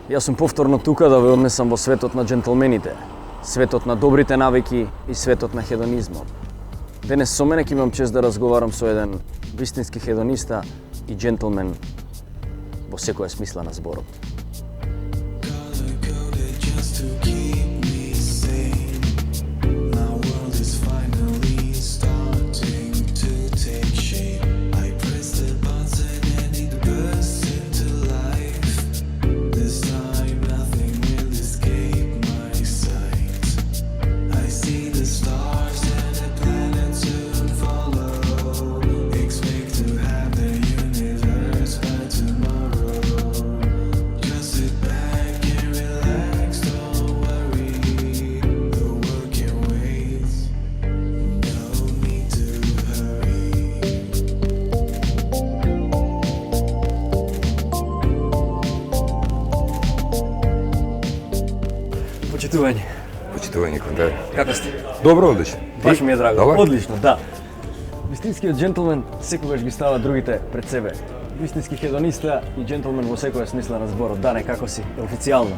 Јас сум повторно тука да ве однесам во светот на джентлмените, светот на добрите навики и светот на хедонизмот. Денес со мене ќе имам чест да разговарам со еден вистински хедониста и джентлмен во секоја смисла на зборот. Почитување. Почитување, да. Како сте? Добро, одлично. Баш ми е драго. Добар? Одлично, да. Вистинскиот джентлмен секогаш ги става другите пред себе. Вистински хедониста и джентлмен во секоја смисла на зборот. Дане, како си? Официјално.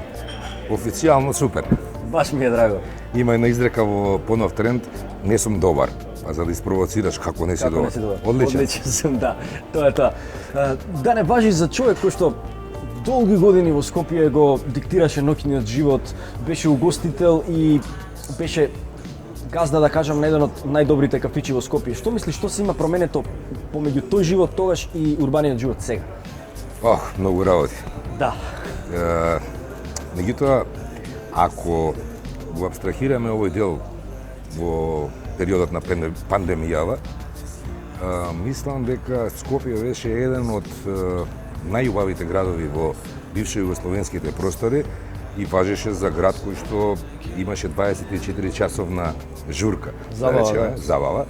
Официјално супер. Баш ми е драго. Има една изрека во понов тренд, не сум добар. А за да испровоцираш како не си Како добар. не си добар? Одличен. Одличен сум, да. Тоа е тоа. Дане, важи за човек кој што долги години во Скопје го диктираше ноќниот живот, беше угостител и беше газда, да кажам, на еден од најдобрите кафичи во Скопје. Што мислиш, што се има променето помеѓу тој живот тогаш и урбаниот живот сега? Ох, многу работи. Да. Меѓутоа, ако го абстрахираме овој дел во периодот на пандемијава, мислам дека Скопје беше еден од најубавите градови во бивши југословенските простори и важеше за град кој што имаше 24 часовна журка, забава,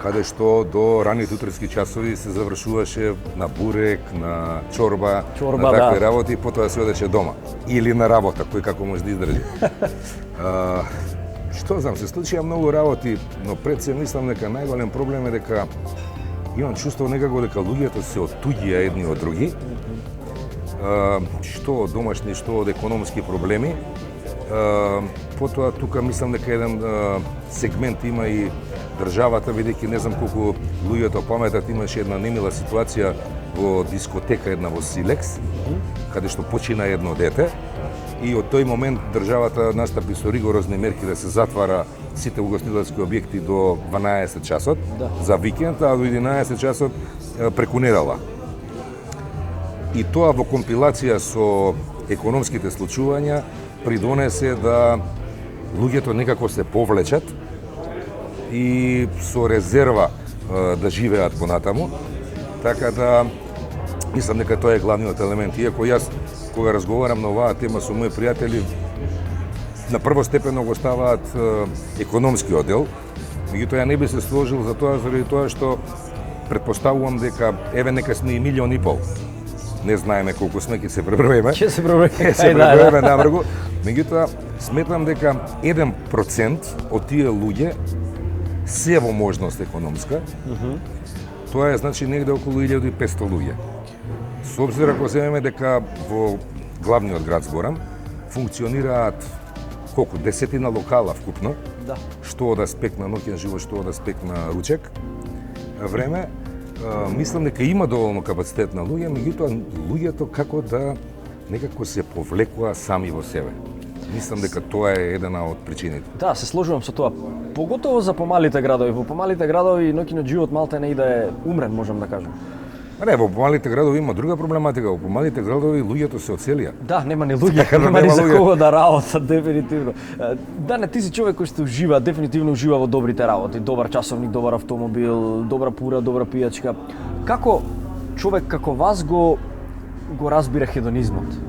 каде што до раните утрински часови се завршуваше на бурек, на чорба на такви работи, потоа се одеше дома или на работа, кој како може да издржи. Што знам, се случија многу работи, но пред се мислам дека најголем проблем е дека имам чувство некако дека луѓето се оттуѓија едни од други, што од домашни, што од економски проблеми. Потоа тука мислам дека еден сегмент има и државата, бидејќи не знам колку луѓето паметат, имаше една немила ситуација во дискотека една во Силекс, каде што почина едно дете и од тој момент државата настапи со ригорозни мерки да се затвара сите угостителски објекти до 12 часот за викенд, а до 11 часот преку недела. И тоа во компилација со економските случувања придонесе да луѓето некако се повлечат и со резерва да живеат понатаму. Така да мислам дека тоа е главниот елемент. Иако јас кога разговарам на оваа тема со мои пријатели, на првостепено го ставаат економскиот дел, меѓутоа ја не би се сложил за тоа заради тоа што претпоставувам дека еве нека сме и 1,5 милиони. Не знаеме колку сме, ќе се преброиме. Ќе се преброиме. Ќе се преброиме навргу. Меѓутоа сметам дека 1% од тие луѓе се во можност економска. Тоа е значи негде околу 1500 луѓе. Со обзир ако земеме дека во главниот град зборам функционираат колку десетина локала вкупно, што од аспект на ноќен живот, што од аспект на ручек време, мислам дека има доволно капацитет на луѓе, меѓутоа луѓето како да некако се повлекува сами во себе. Мислам дека тоа е една од причините. Да, се сложувам со тоа. Поготово за помалите градови. Во помалите градови ноќниот живот малте не и да е умрен, можам да кажам. Не, во помалите градови има друга проблематика. Во помалите градови луѓето се оцелија. Да, нема ни луѓе, нема ни за кого да работат, дефинитивно. Да, не, ти си човек кој што ужива, дефинитивно ужива во добрите работи. Добар часовник, добар автомобил, добра пура, добра пијачка. Како човек како вас го разбира хедонизмот?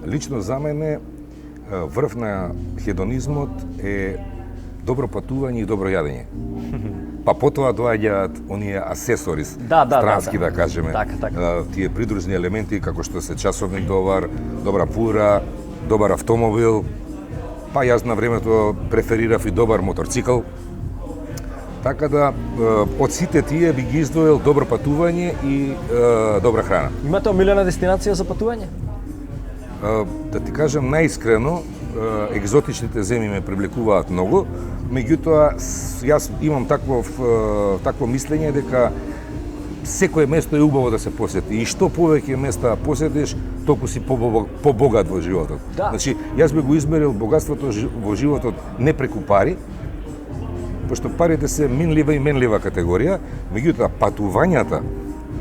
Лично за мене врв на хедонизмот е добро патување и добро јадење. Па потоа доаѓаат оние асесорис, странски да кажеме, тие придружни елементи како што се часовник добар, добра пура, добар автомобил, па јас на времето преферирав и добар моторцикл. Така да, од сите тие би ги издвоил добро патување и добра храна. Имате омилена дестинација за патување? Да ти кажам наискрено, екзотичните земји ме привлекуваат многу, меѓутоа јас имам такво мислење дека секое место е убаво да се посети и што повеќе места посетиш, толку си побогат во животот. Да. Значи, јас би го измерил богатството во животот не преку пари, пошто парите се минлива и менлива категорија, меѓутоа патувањата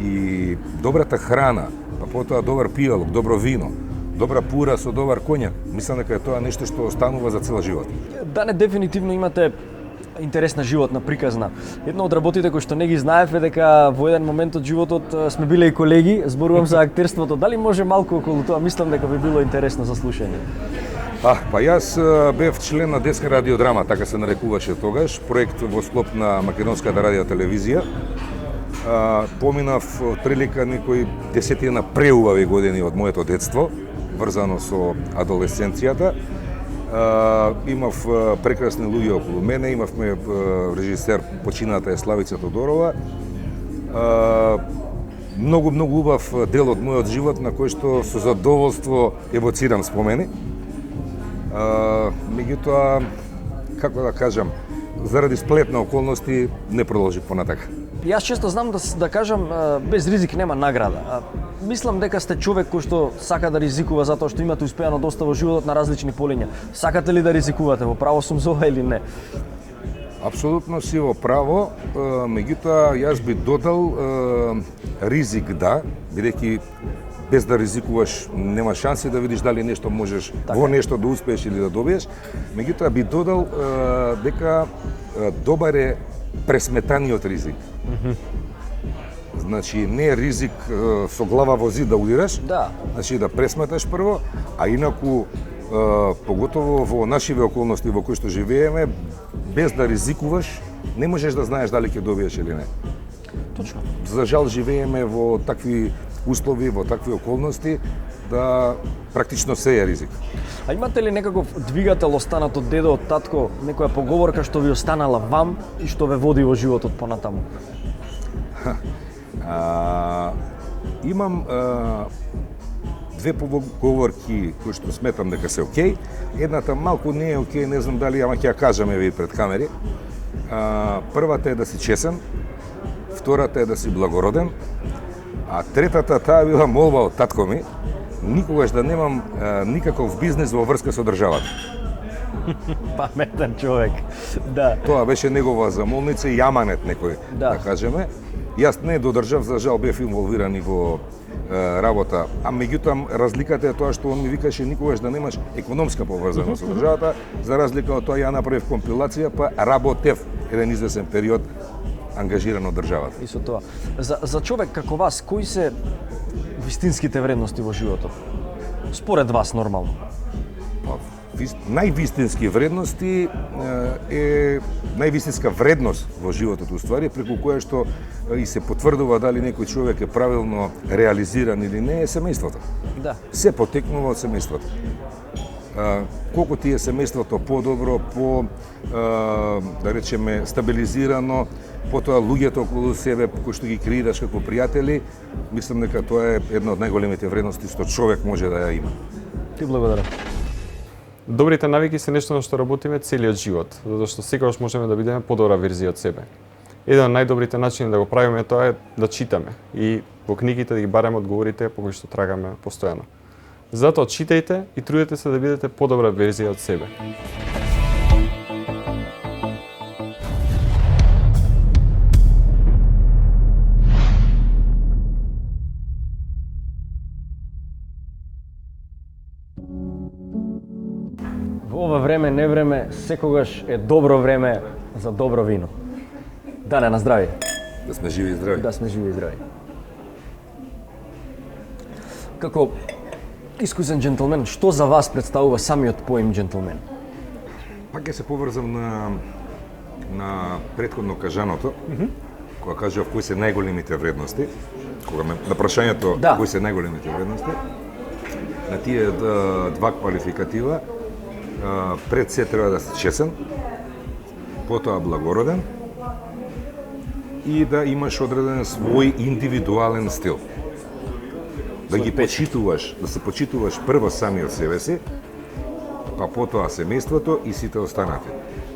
и добрата храна, па потоа добар пијалок, добро вино, добра пура со добар коњак, мислам дека е тоа нешто што останува за цел живот. Дане, дефинитивно имате интересна животна приказна. Една од работите кои што не ги знаев е дека во еден момент од животот сме биле и колеги, зборувам за актерството. Дали може малку околу тоа? Мислам дека би било интересно за слушање. Па јас бев член на детска радиодрама, така се нарекуваше тогаш, проект во склоп на македонската радиотелевизија. Поминав прилика некои десетина преубави години од моето детство, врзано со адолесценцијата. Имав прекрасни луѓе околу мене, имавме режисер, почината е Славица Тодорова. Многу убав дел од мојот живот на кој што со задоволство евоцирам спомени. Меѓутоа, како да кажам, заради сплет на околности не продолжи понатака. Јас често знам да кажам без ризик нема награда. Мислам дека сте човек кој што сака да ризикува затоа што имате успеано доста во животот на различни полиња. Сакате ли да ризикувате? Во право сум за ова или не? Апсолутно си во право, меѓутоа јас би додал ризик да, бидејќи без да ризикуваш нема шанси да видиш дали нешто можеш во нешто да успееш или да добиеш. Меѓутоа би додал дека добар е пресметаниот ризик. Значи не ризик со глава во зид да удираш, Да. значи да пресметаш прво, а инаку поготово во нашиве околности во кои што живееме, без да ризикуваш, не можеш да знаеш дали ќе добиеш или не. Точно. За жал живееме во такви услови, во такви околности, да практично се е ризик. А имате ли некаков двигател останат од дедо, од татко, некоја поговорка што ви останала вам и што ве води во животот понатаму? Имам две поговорки кои што сметам дека се окей. Едната малку не е окей, не знам дали, ама ќе ја кажаме ви пред камери. Првата е да си чесен, втората е да си благороден, а третата, таа била молба од татко ми, никогаш да немам никаков бизнес во врска со државата. Паметен човек. Да. Тоа беше негова замолница и јаманет некој, да кажеме. Јас не додржав, за жал бев инволвиран и во работа, а меѓутоа разликата е тоа што он ми викаше никогаш да немаш економска поврзаност со државата, за разлика од тоа ја направив компилација, па работев еден извесен период ангажиран од државата. И со тоа. За човек како вас, кои се вистинските вредности во животот? Според вас нормално. Па, највистински вредности е највистинска вредност во животот уствари, преку која што и се потврдува дали некој човек е правилно реализиран или не, е семејството. Да. Се потекнува од семејството. Колку ти е семејството подобро, да речеме стабилизирано, потоа луѓето околу себе кои што ги креираш како пријатели, мислам дека тоа е една од најголемите вредности што човек може да ја има. Ти благодарам. Добрите навики се нешто на што работиме целиот живот, затоа што секогаш можеме да бидеме подобра верзија од себе. Еден од најдобрите начини да го правиме тоа е да читаме и во книгите да ги бараме одговорите по кои што трагаме постојано. Затоа читајте и трудете се да бидете подобра верзија од себе. Во ова време, не време, секогаш е добро време за добро вино. Дане, на здравје. Да сме живи и здрави. Да сме живи и здрави. Како искусен џентлмен, што за вас представува самиот поим џентлмен? Пак ќе се поврзам на претходно кажаното, кога кажав кои се најголемите вредности, кога на прашањето кои се најголемите вредности, на тие два квалификатива, пред се треба да си чесен, потоа благороден и да имаш одреден свој индивидуален стил. да ги Свој печат. почитуваш, да се почитуваш прво самиот себе си, па потоа семејството и сите останати.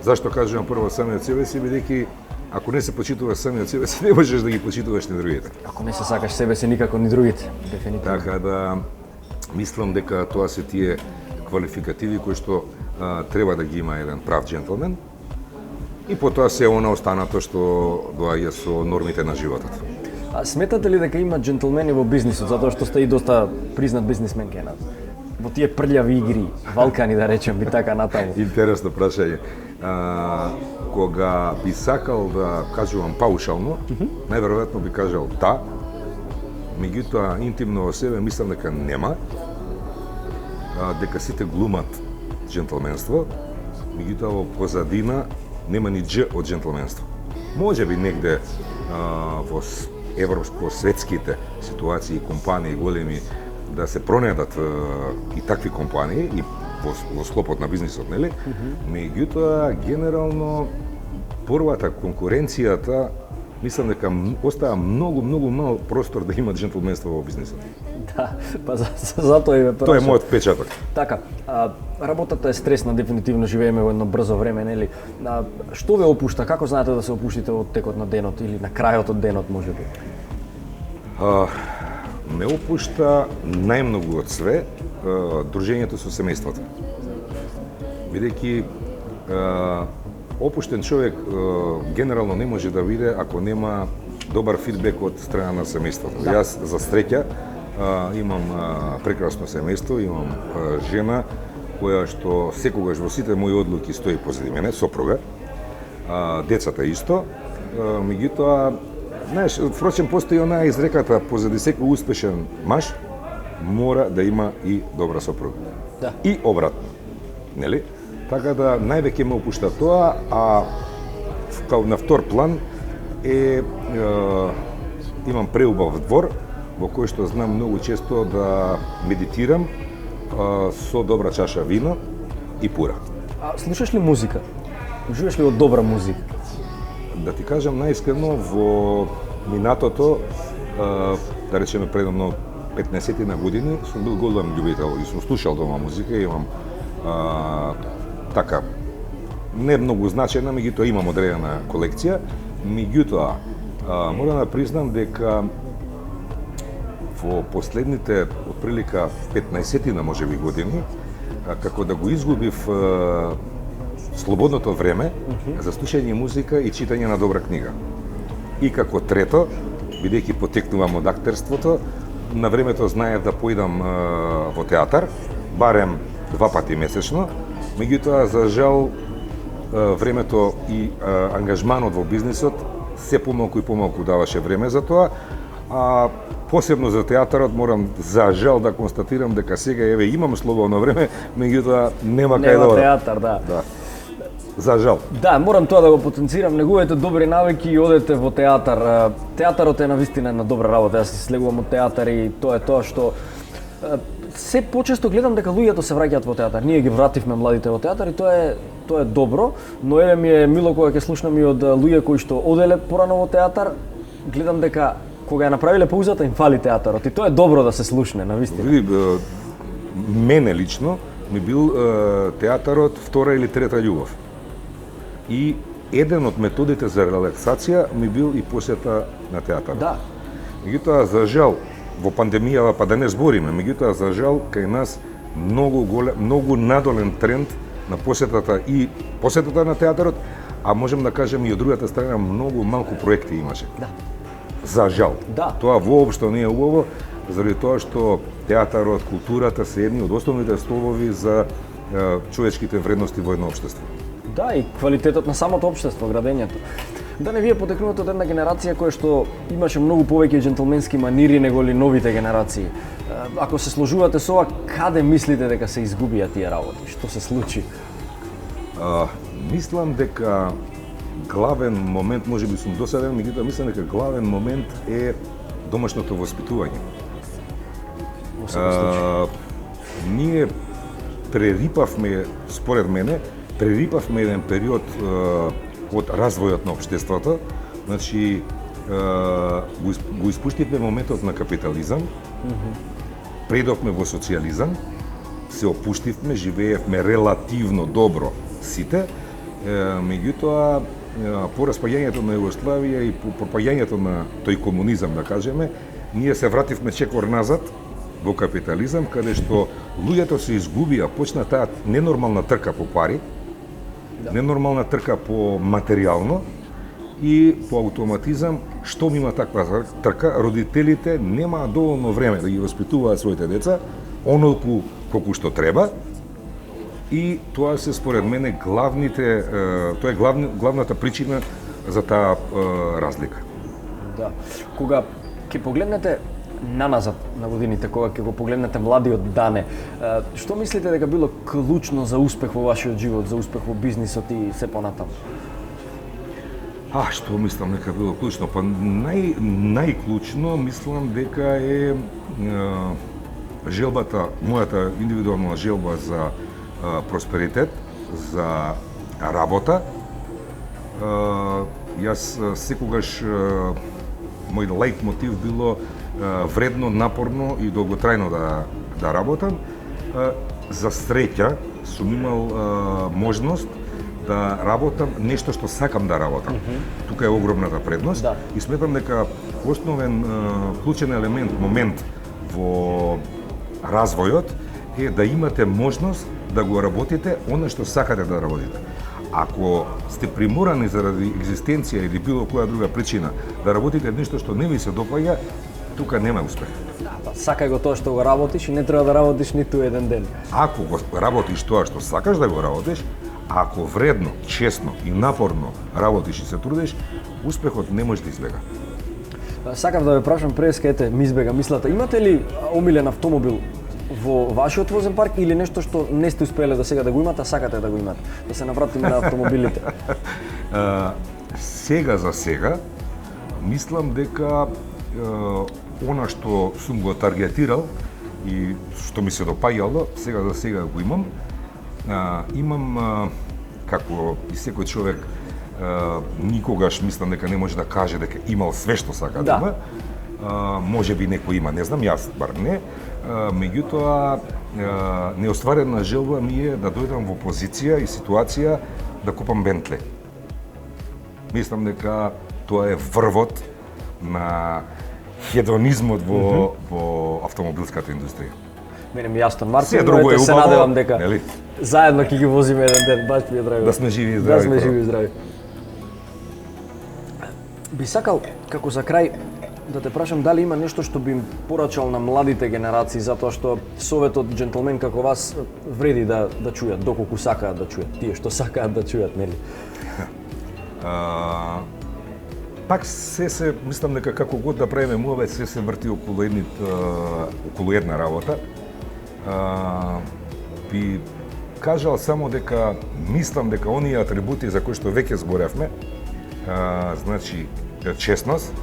Зашто кажувам прво самиот себе си, бидејќи ако не се почитуваш самиот себе си, не можеш да ги почитуваш ни другите. Ако не се сакаш себе си, никако ни другите. Дефинитивно. Така да мислам дека тоа се тие квалификативи кои што треба да ги има еден прав джентлмен. И потоа се она останато што доаѓа со нормите на животот. А сметате ли дека има джентлмени во бизнисот, затоа што сте и доста признат бизнисмен кај нас? Во тие прљави игри, Балкани да речем, би така натаму. Интересно прашање. Кога би сакал да кажувам паушално, најверојатно би кажал да, меѓутоа интимно во себе мислам дека нема, дека сите глумат джентлменство, меѓутоа во позадина нема ни дж од джентлменство. Може би негде во европско-светските ситуации и компании големи да се пронедат и такви компании и во склопот на бизнисот, нели? Меѓутоа генерално порвата конкуренцијата мислам дека остава многу мал простор да има джентлменство во бизнисот. Да, па затоа и ме Тоа е мојот впечаток. Така, работата е стресна, дефинитивно живееме во едно брзо време, нели? Што ве опушта? Како знаете да се опуштите во текот на денот или на крајот од денот, можеби? Ме опушта најмногу од све дружењето со семејството. Бидејќи опуштен човек генерално не може да биде ако нема добар фидбек од страна на семејството. Да. Јас за среќа имам прекрасно семејство, имам жена која што секогаш во сите мои одлуки стои позади мене, сопруга, децата исто, меѓутоа, знаеш, впрочем постои онаа изреката позади секој успешен маж мора да има и добра сопруга. Да. И обратно, нели? Така да највеќе ме опушта тоа, а на втор план имам преубав двор во кој што знам многу често да медитирам со добра чаша вино и пура. А слушаш ли музика? Уживаш ли од добра музика? Да ти кажам најискрено, во минатото, да речеме предно 15 на години, сум бил голем љубител и сум слушал дома музика, имам така не многу значајна, меѓутоа имам одредена колекција. Меѓутоа, морам да признам дека во последните отприлика 15 можеби години, како да го изгубив слободното време за слушање музика и читање на добра книга. И како трето, бидејќи потекнувам од актерството, на времето знаев да поидам во театар, барем 2 пати месечно, меѓутоа за жал времето и ангажманот во бизнисот се помалку и помалку даваше време за тоа, а посебно за театарот морам за жал да констатирам дека сега еве имам слободно време, меѓутоа нема кај да Нема одам. театар, да. Да. За жал. Да, морам тоа да го потенцирам, негувате добри навики и одете во театар. Театарот е навистина една добра работа, јас си слегувам од театар и тоа е тоа што се почесто гледам дека луѓето се враќаат во театар. Ние ги вративме младите во театар и тоа е добро, но еве ми е мило кога ќе слушнам и од луѓе кои што оделе порано во театар, гледам дека кога ја направиле паузата им фали театарот и тоа е добро да се слушне, навистина. Види, мене лично ми бил театарот втора или трета љубов. И еден од методите за релаксација ми бил и посета на театарот. Да. Меѓутоа, за жал, во пандемијава, па да не збориме, меѓутоа, за жал, кај нас многу надолен тренд на посетата на театарот, а можем да кажем и од другата страна многу малку проекти имаше. Да. За жал. Да. Тоа воопшто не е убаво, заради тоа што театарот, културата се едни од основните столови за човечките вредности во едно општество. Да, и квалитетот на самото општество, градењето. Да не вие потекнувате од една генерација која што имаше многу повеќе џентлменски манири него ли новите генерации. Ако се сложувате со ова, каде мислите дека се изгубија тие работи? Што се случи? Мислам дека главен момент, можеби сум досаден, меѓутоа мислам дека главен момент е домашното воспитување. Во секој случај. Ние прерипавме, според мене, еден период од развојот на општеството, значи го испуштивме моментот на капитализам предовме во социјализам, се опуштивме, живеевме релативно добро сите, меѓутоа по распаѓањето на Југославија и по пропаѓањето на тој комунизам, да кажеме, ние се вративме чекор назад во капитализам, каде што луѓето се изгубија, почна таа ненормална трка по пари, ненормална трка по материјално и по автоматизам, што има таква трка, родителите немаат доволно време да ги воспитуваат своите деца, онолку колку што треба, и тоа се според мене тоа е главната причина за таа разлика. Да. Кога ќе погледнете наназад на годините, кога ќе го погледнете младиот Дане, што мислите дека било клучно за успех во вашиот живот, за успех во бизнисот и се понатаму? Што мислам дека било клучно? Па најклучно мислам дека е желбата, мојата индивидуална желба за просперитет, за работа. Јас секогаш мој лајт мотив било вредно, напорно и долготрајно да работам. За среќа сум имал можност да работам нешто што сакам да работам. Тука е огромната предност. Да. И сметам дека основен клучен момент во развојот е да имате можност да го работите она што сакате да работите. Ако сте приморани заради екзистенција или било која друга причина да работите нешто што не ви се допаѓа, тука нема успех. Сакај го тоа што го работиш и не треба да работиш ниту еден ден. Ако го работиш тоа што сакаш да го работиш, ако вредно, честно и напорно работиш и се трудиш, успехот не може да избега. Сакав да ве прашам пред ете ми избега мислата. Имате ли омилен автомобил во вашиот возен парк или нешто што не сте успеле до сега да го имате, а сакате да го имате? Да се навратиме на автомобилите. Сега за сега мислам дека она што сум го таргетирал и што ми се допаѓало, сега за сега го имам. Имам, како и секој човек, никогаш мислам дека не може да каже дека имал све што сака да има. Може би некој има, не знам, јас бар не. Меѓутоа, неостварена желба ми е да дојдам во позиција и ситуација да купам Бентли. Мислам дека тоа е врвот на хедонизмот во автомобилската индустрија. Мене ми Астон Мартин, Се друго е се убаво, надевам дека нели? заедно ќе ги возиме еден ден, баш ми е драго. Да сме живи и здрави. Да сме живи и здрави. Би сакал, како за крај, да те прашам дали има нешто што би им порачал на младите генерации, затоа што советот джентлмен како вас вреди да чујат, доколку сакаат да чујат, тие што сакаат да чујат, нели? Пак се мислам дека како год да правиме муавет, се врти околу една работа. Би кажал само дека мислам дека оние атрибути за кои што веќе зборевме, значи честност,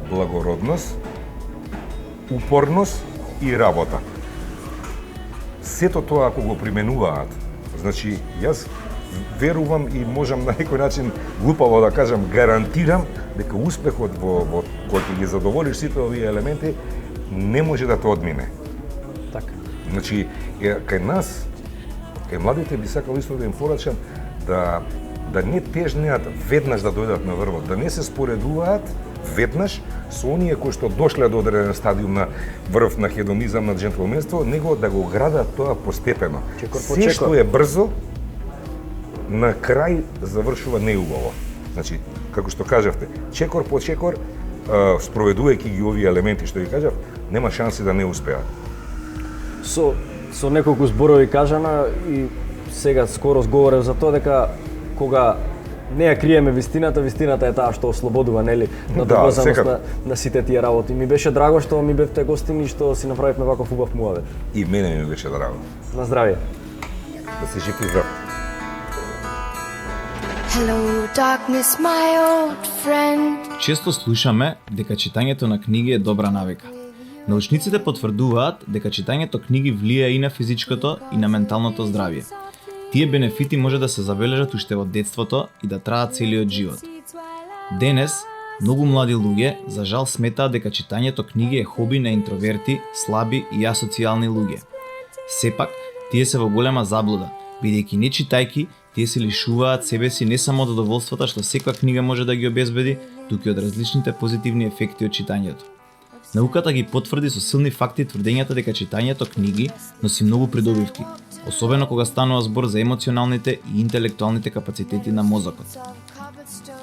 благородност, упорност и работа. Сето тоа ако го применуваат, значи јас верувам и можам на некој начин глупаво да кажам, гарантирам дека успехот во кој ќе ги задоволиш сите овие елементи не може да те одмине. Така. Значи, кај нас, кај младите би сакал исто да им порачам да не тежнеат веднаш да дојдат на врвот, да не се споредуваат веднаш со оние кои што дошле до одреден стадиум на врв на хедонизам, на джентлменство, него да го градат тоа постепено. Се што е брзо, на крај завршува неубаво. Значи, како што кажавте, чекор по чекор, спроведувајќи ги овие елементи што ги кажав, нема шанси да не успеат. Со неколку зборови кажана и сега скоро зговорев за тоа дека кога не ја криеме вистината, вистината е таа што ослободува, нели, на поврзаност на сите тие работи. Ми беше драго што ми бевте гостини и што си направивме ваков убав муавет. И мене ми беше драго. На здравје. Да се жив и здрав. Hello, darkness, my old friend. Често слушаме дека читањето на книги е добра навика. Научниците потврдуваат дека читањето книги влијае и на физичкото и на менталното здравје. Тие бенефити може да се забележат уште во детството и да траат целиот живот. Денес, Многу млади луѓе, за жал, сметаат дека читањето книги е хоби на интроверти, слаби и асоцијални луѓе. Сепак, тие се во голема заблуда, бидејќи не читајки, тие се лишуваат себе си не само од задоволствата што секоја книга може да ги обезбеди, туку и од различните позитивни ефекти од читањето. Науката ги потврди со силни факти тврдењата дека читањето книги носи многу придобивки, особено кога станува збор за емоционалните и интелектуалните капацитети на мозокот.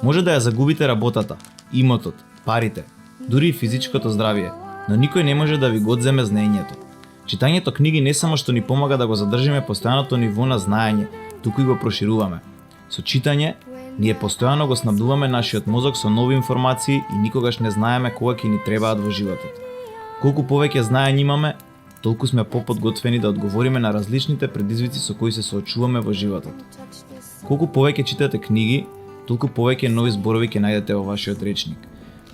Може да ја загубите работата, имотот, парите, дури и физичкото здравје, но никој не може да ви го одземе знаењето. Читањето книги не само што ни помага да го задржиме постојаното ниво на знаење, туку и го прошируваме. Со читање, ние постојано го снабдуваме нашиот мозок со нови информации и никогаш не знаеме кога ќе ни требаат во животот. Колку повеќе знаење имаме, толку сме поподготвени да одговориме на различните предизвици со кои се соочуваме во животот. Колку повеќе читате книги, толку повеќе нови зборови ќе најдете во вашиот речник.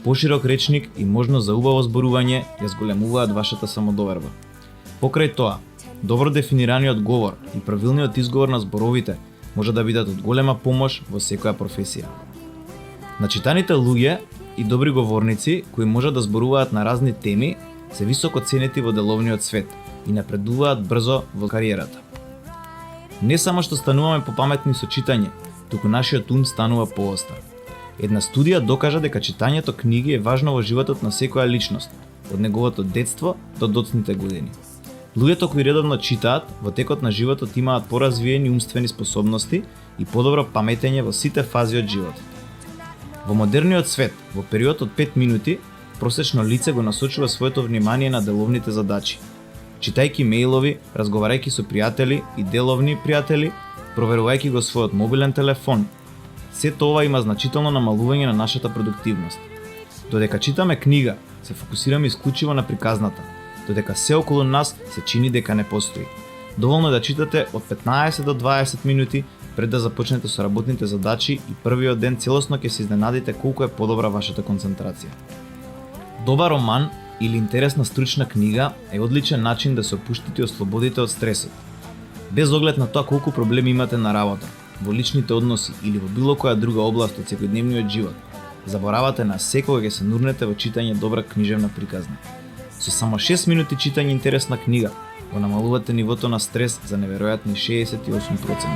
Поширок речник и можност за убаво зборување ја зголемуваат вашата самодоверба. Покрај тоа, добро дефинираниот говор и правилниот изговор на зборовите може да бидат од голема помош во секоја професија. Начитаните луѓе и добри говорници кои можат да зборуваат на разни теми се високо ценети во деловниот свет и напредуваат брзо во кариерата. Не само што стануваме попаметни со читање, туку нашиот ум станува поостар. Една студија докажа дека читањето книги е важно во животот на секоја личност, од неговото детство до доцните години. Луѓето кои редовно читаат, во текот на животот имаат поразвиени умствени способности и подобро паметење во сите фази од животот. Во модерниот свет, во период од 5 минути, просечно лице го насочува своето внимание на деловните задачи. Читајќи мејлови, разговарајќи со пријатели и деловни пријатели, проверувајќи го својот мобилен телефон. Се тоа има значително намалување на нашата продуктивност. Додека читаме книга, се фокусираме исклучиво на приказната, додека се околу нас се чини дека не постои. Доволно е да читате од 15 до 20 минути пред да започнете со работните задачи и првиот ден целосно ќе се изненадите колку е подобра вашата концентрација. Добар роман или интересна стручна книга е одличен начин да се опуштите и ослободите од стресот. Без оглед на тоа колку проблеми имате на работа, во личните односи или во било која друга област од секојдневниот живот, заборавате на секога ќе се нурнете во читање добра книжевна приказна. Со само 6 минути читање интересна книга, го намалувате нивото на стрес за неверојатни 68%.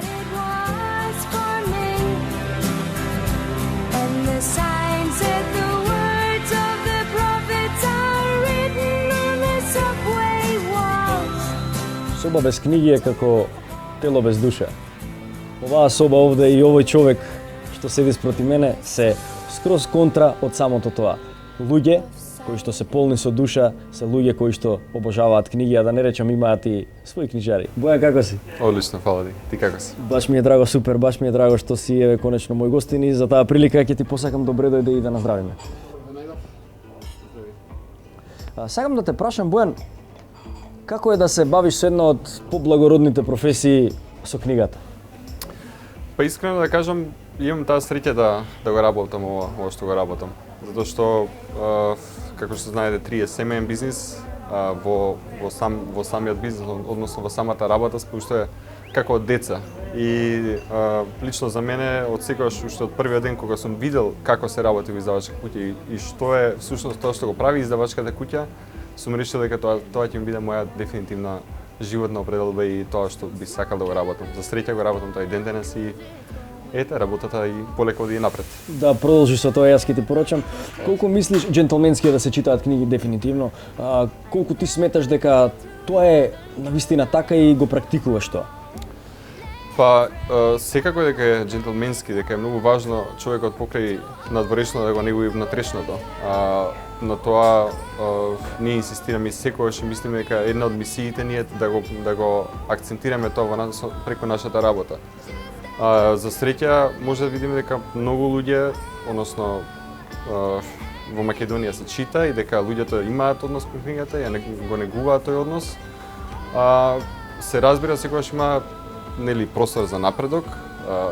Соба без книги е како тело без душа. Оваа соба овде и овој човек што седи спроти мене се скроз контра од самото тоа. Луѓе кои што се полни со душа, се луѓе кои што обожаваат книги, а да не речам имаат и своји книжари. Боја, како си? Одлично, фала ти. Ти како си? Баш ми е драго, супер, баш ми е драго што си еве конечно мој гостин и за таа прилика ќе ти посакам добре дојде и да наздравиме. Сакам да те прашам, Бојан, како е да се бавиш со една од поблагородните професии со книгата? Па искрено да кажам, имам таа среќа да го работам ова што го работам. Затоа што, како што знаете, Три е семеен бизнис, во самиот бизнис, односно во самата работа, уште како од деца. И лично за мене, од секогаш, уште од првиот ден кога сум видел како се работи во издавачка куќа и што е всушност тоа што го прави издавачката куќа, сум решил дека тоа ќе ми биде моја дефинитивна животна определба и тоа што би сакал да го работам. За среќа го работам тоа и ден денес и ете, работата и полека оди напред. Да продолжи со тоа, јас ќе ти порачам. Колку мислиш џентлменски е да се читаат книги дефинитивно? Колку ти сметаш дека тоа е навистина така и го практикуваш тоа? Па, секако дека е џентлменски, дека е многу важно човекот покрај надворешно да го негуи внатрешното. На тоа ние инсистираме и секогаш мислиме дека една од мисиите ни е да го акцентираме тоа преку нашата работа. За среќа може да видиме дека многу луѓе, односно во Македонија се чита и дека луѓето имаат однос кон книгата и го негуваат тој однос. Се разбира, секогаш има простор за напредок,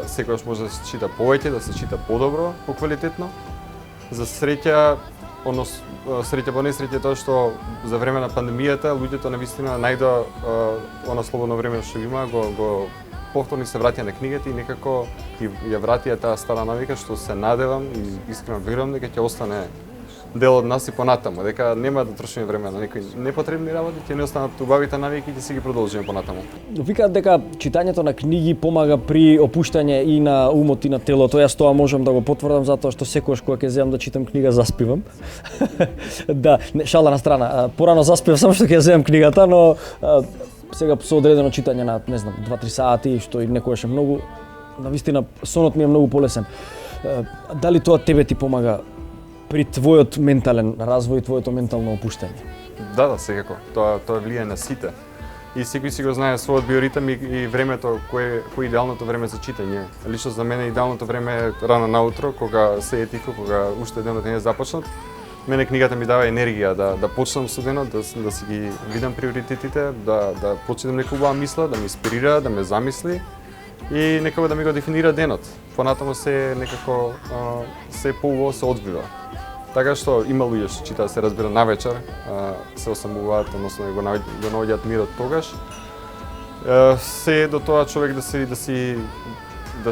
секогаш може да се чита повеќе, да се чита подобро, поквалитетно. За среќа, среќа по несреќа тоа што за време на пандемијата луѓето навистина најдоа она слободно време што има, го повторно се вратија на книгата и некако ја вратија таа стара навика што се надевам и искрено верувам дека ќе остане дел од нас и понатаму, дека нема да трошиме време на некои непотребни работи, ќе не останат убавите навики и ќе си ги продолжиме понатаму. Викаат дека читањето на книги помага при опуштање и на умот и на телото. Јас тоа можам да го потврдам затоа што секогаш кога ќе земам да читам книга заспивам. Да, шала на страна. Порано заспивам само што ќе земам книгата, но сега со одредено читање на, не знам, 2-3 сати, што и некогаш е многу, навистина сонот ми е многу полесен. Дали тоа тебе ти помага при твојот ментален развој и твоето ментално опуштање? Да, секако. Тоа влијае на сите. И секој си го знае својот биоритм и времето кој е идеалното време за читање. Лично за мене идеалното време е рано наутро, кога се е тихо, кога уште денот не е започнат. Мене книгата ми дава енергија да почнам со денот, да си ги видам приоритетите, да почнам нека убава мисла, да ме инспирира, да ме замисли и некако да ми го дефинира денот. Понатаму се некако се поубаво се одвива. Така што има луѓе што читаат, се разбира, навечер, се осамуваат, односно го наоѓаат мирот тогаш. Се до тоа човек да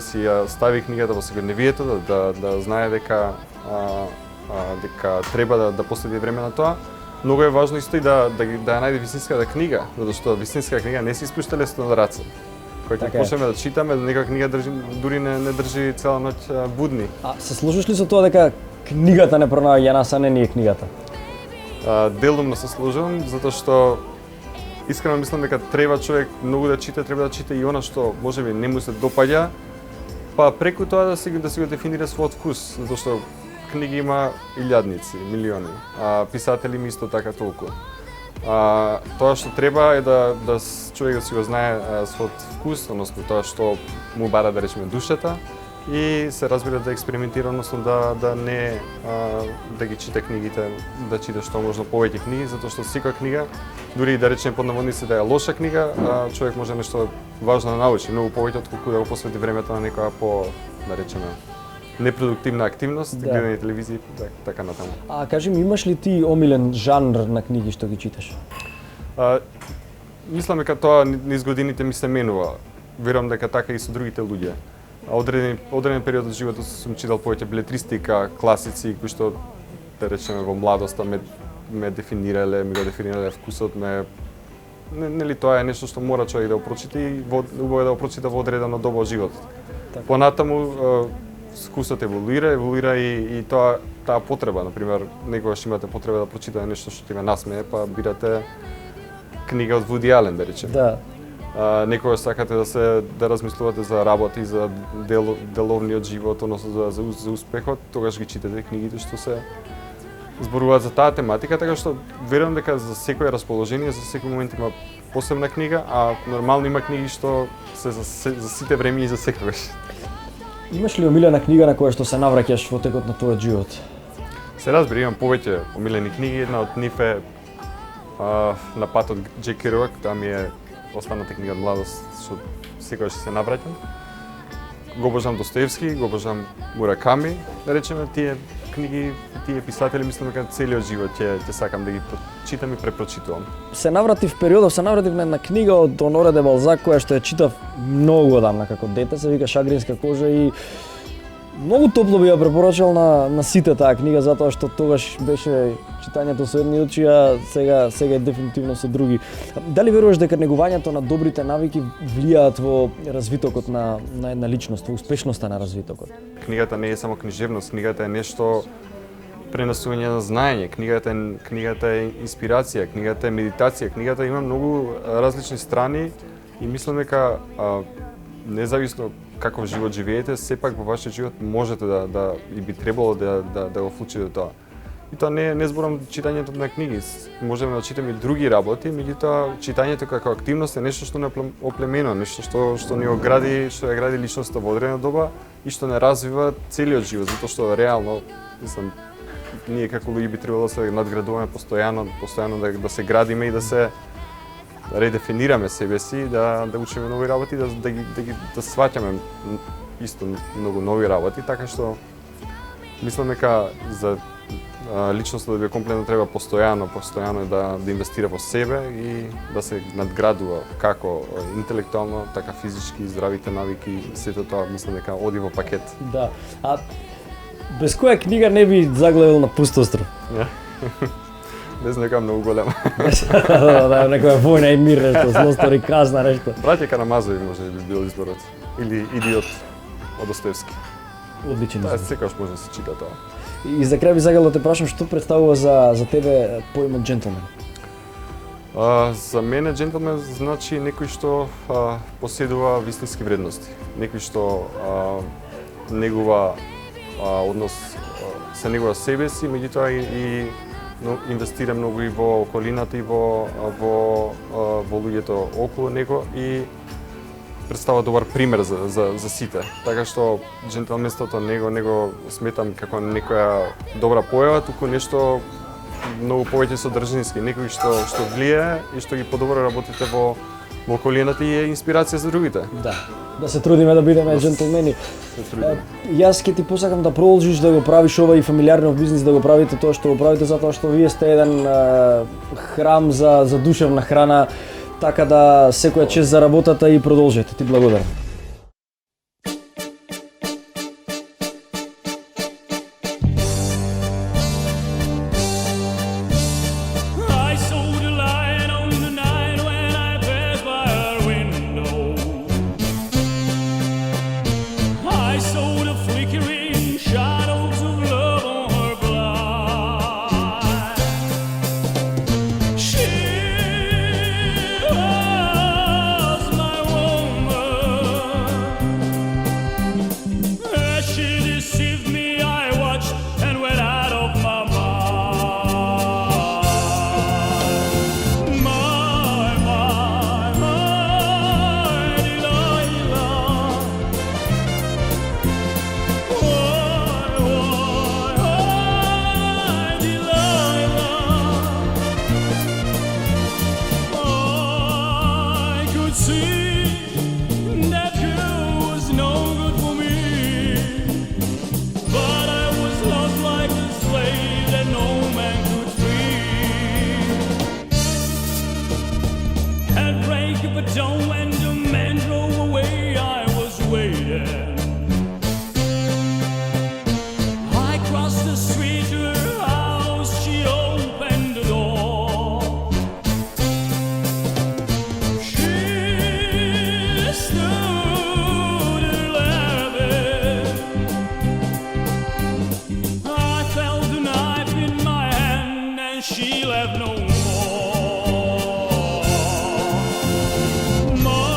си стави книгата во секојдневието, да знае дека треба да посвети време на тоа. Многу е важно исто и да ја најде вистинската книга, затоа што вистинска книга не се испушта лесно на раце. Кога ќе почнеме да читаме, нека книга дури не држи цела ноќ будни. А се сложиш ли со тоа дека книгата не пронаоѓа нас, а не ние книгата? Делумно се сложувам, затоа што искрено мислам дека треба човек многу да чита, треба да чита и она што можеби не му се допаѓа, па преку тоа да си го дефинира својот вкус, затоа што книги има илјадници, милиони, а писатели ми исто така толку. Тоа што треба е да човек да си го знае својот вкус, односно тоа што му бара, да речеме, душата, и се разбира да експериментира, односно да ги чита книгите, да чита што можно повеќе книги, затоа што секоја книга, дури да речеме под наводници да е лоша книга, човек може нешто важно да научи, многу повеќе отколку да го посвети времето на некоја да речеме, непродуктивна активност, гледање телевизија, така натаму. А кажи ми, имаш ли ти омилен жанр на книги што ги читаш? Мислам дека тоа низ годините ми се менува. Верувам дека така и со другите луѓе. Одреден период од животот сум читал повеќе белетристика, класици кои што, да речеме, во младоста ме дефинирале, ми го дефинирале вкусот, нели тоа е нешто што мора човек да го прочита и убаво е да го прочита во одредено доба од животот. Понатаму вкусот еволуира и таа потреба, например, некогаш имате потреба да прочитате нешто што ти ме насмее, па бирате книга од Вуди Ален, да речеме. Да. Некогаш сакате да размислувате за работи, за деловниот живот, односно за успехот, тогаш ги читате книгите што се зборуваат за таа тематика, така што верувам дека за секое расположение, за секој момент има посебна книга, а нормално има книги што се за сите време и за секогаш. Имаш ли омилена книга на која што се навраќаш во текот на твојот живот? Се разбира, имам повеќе омилени книги, една од нив е На пат од Џејк Керуак, таа ми е останата книга од младост што секогаш се навраќам. Го обожам Достоевски, го обожам Мураками, да речеме, тие книги, тие писатели, мислам дека целиот живот ќе сакам да ги читам и препрочитувам. Се навратив на една книга од Оноре де Балзак која што ја читав многу одамна како дете, се вика Шагринска кожа и многу топло би ја препорачал на сите таа книга затоа што тогаш беше читањето со едни очи, а сега е дефинитивно со други. Дали веруваш дека негувањето на добрите навики влијаат во развитокот на една личност, во успешноста на развитокот? Книгата не е само книжевност, книгата е нешто пренесување на знаење, книгата е инспирација, книгата е медитација, книгата има многу различни страни и мислам дека независно каков живот живеете, сепак во вашиот живот можете и би требало да го вклучите тоа. И тоа не зборам читањето на книги, можеме да читаме и други работи, меѓутоа читањето како активност е нешто што не оплемено, нешто што ни огради, што ја гради личноста во одредена доба и што не развива целиот живот, затоа што реално, мислам, ние како луѓе би требало да се надградуваме постојано да се градиме и да се редефинираме себе си, да учиме нови работи, да сваќаме исто многу нови работи, така што мислам дека личноста да биде комплетна треба постојано да инвестира во себе и да се надградува како интелектуално, така физички, здравите навики, сето тоа мислам дека оди во пакет. Да. А без која книга не би загледал на Пуст остров? Без нека многу голема. Да, некоја војна и мир, нешто, злостори, казна, нешто. Браќа Карамазови може би бил изборот. Или Идиот од Достоевски. Одличен Тоа избор. секогаш може да се чита тоа. И за крај би сакал да те прашам што представува за тебе поимот джентлмен? За мене джентлмен значи некој што поседува вистински вредности. Некој што негува однос се негува себе си, меѓутоа и инвестира многу и во околината и во луѓето околу него и представува добар пример за сите. Така што джентлменството него сметам како некоја добра појава, туку нешто многу повеќе содржински, некој што влие и што ги подобро работите во околината и е инспирација за другите. Да се трудиме да бидеме джентлмени. Јас ќе ти посакам да продолжиш да го правиш ова и фамилиарниот бизнис, да го правите тоа што го правите, затоа што вие сте еден храм за душевна храна, така да секоја чест за работата и продолжете. Ти благодарам. I saw the light on the night when I passed by her window. I saw the flickering shadows of love on her blind. She was my woman. As she deceived me, I watched and went out of my mind. My Delilah. I could see that girl was no good for me, but I was lost like a slave that no man could free. At break of dawn when the man drove away, I was waiting. I crossed the street to her house, she opened the door. She stood there laughing. I felt the knife in my hand and she left no more. My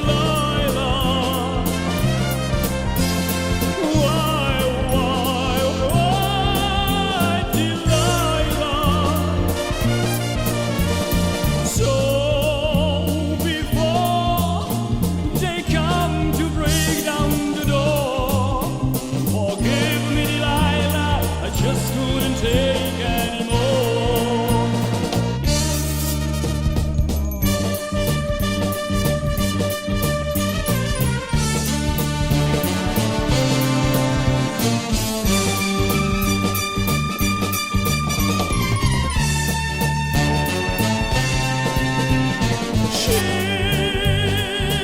Delilah. Why, Delilah? So before they come to break down the door, forgive me, Delilah, I just couldn't take anymore. She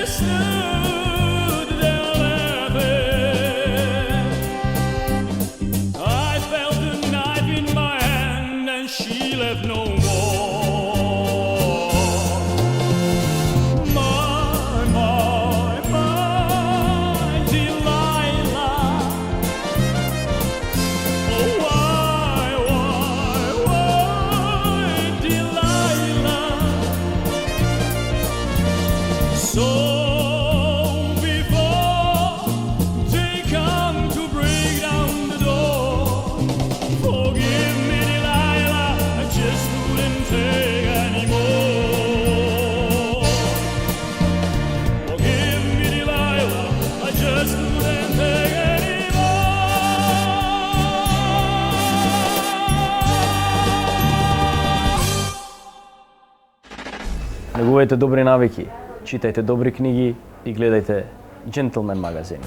stood there laughing. I felt the knife in my hand and she left no more. My Delilah. Oh, why, Delilah? So before they come to break down the door, forgive me, Delilah, I just couldn't take anymore. Forgive me, Delilah, I just couldn't take anymore. Негувајте добри навики, читајте добри книги и гледајте Джентлмен магазин.